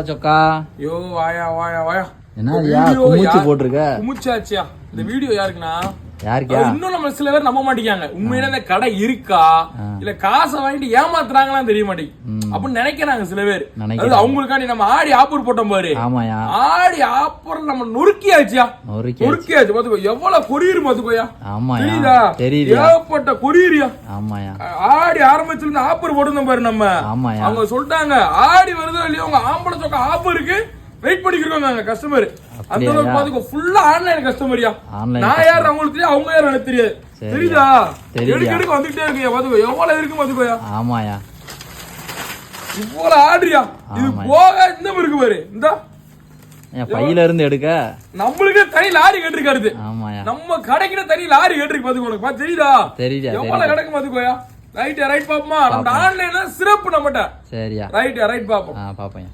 சொக்கா யோ வாயா வாயா வாயா என்ன குமிச்சு போட்டிருக்க? குமிச்சாச்சியா. இந்த வீடியோ யாருக்குன்னா யாருக்கா? இன்னும் நம்ம சில பேர் நம்ப மாட்டேங்காங்க. உண்மையில இந்த கடை இருக்கா இல்ல காசை வாங்கிட்டு ஏமாத்துறாங்களான்னு தெரிய மாட்டேங்குது அப்படின்னு நினைக்கிறாங்க சில பேர். அது அவங்களுக்காண்டி நம்ம ஆடி ஆப்பர் போட்டோம் பாரு. ஆமாயா, ஆடி ஆப்பர் நம்ம நொறுக்கியாச்சியா. நொறுக்கியாச்சு பாத்துக்கோ. எவ்வளவு கொரியர் பாத்துக்கோயா. ஆமாயா, தெரியுது ஏகப்பட்ட கொரியரியா. ஆமாயா, ஆடி ஆரம்பிச்சிருந்த ஆப்பர் போட்டிருந்தோம் பாரு நம்ம. ஆமாயா, அவங்க சொல்லிட்டாங்க ஆடி வருதோ இல்லையோ உங்க ஆம்பளை சொக்க ஆப்பருக்கு வெயிட் பண்ணிக்கிறோம் கஸ்டமர். அந்த அளவுக்கு பாத்துக்கோ. ஃபுல்லா ஆன்லைன் கஸ்டமரியா. நான் யார் அவங்களுக்கு தெரியும், அவங்க யார் எனக்கு தெரியாது. தெரியுதா? எடுக்க வந்துட்டே இருக்கீங்க பாத்துக்கோ. எவ்வளவு இருக்கு பாத்துக்கோயா. ஆமாயா, இவ்வளவு ஆடுறியா. இது போக இந்த இருக்கு பாரு. இந்த பையில இருந்து எடுக்க நம்மளுக்கு தனி லாரி கேட்டிருக்காரு. ஆமாயா, நம்ம கடைக்கிட்ட தனி லாரி கேட்டிருக்கு பாத்துக்கோ. உனக்கு தெரியுதா? தெரியுதா? எவ்வளவு கிடக்கு பாத்துக்கோயா. ரைட் பாப்போமா. நம்ம ஆன்லைன்ல சிறப்பு நம்மட்ட. சரியா, ரைட் பாப்போம். பாப்போம்.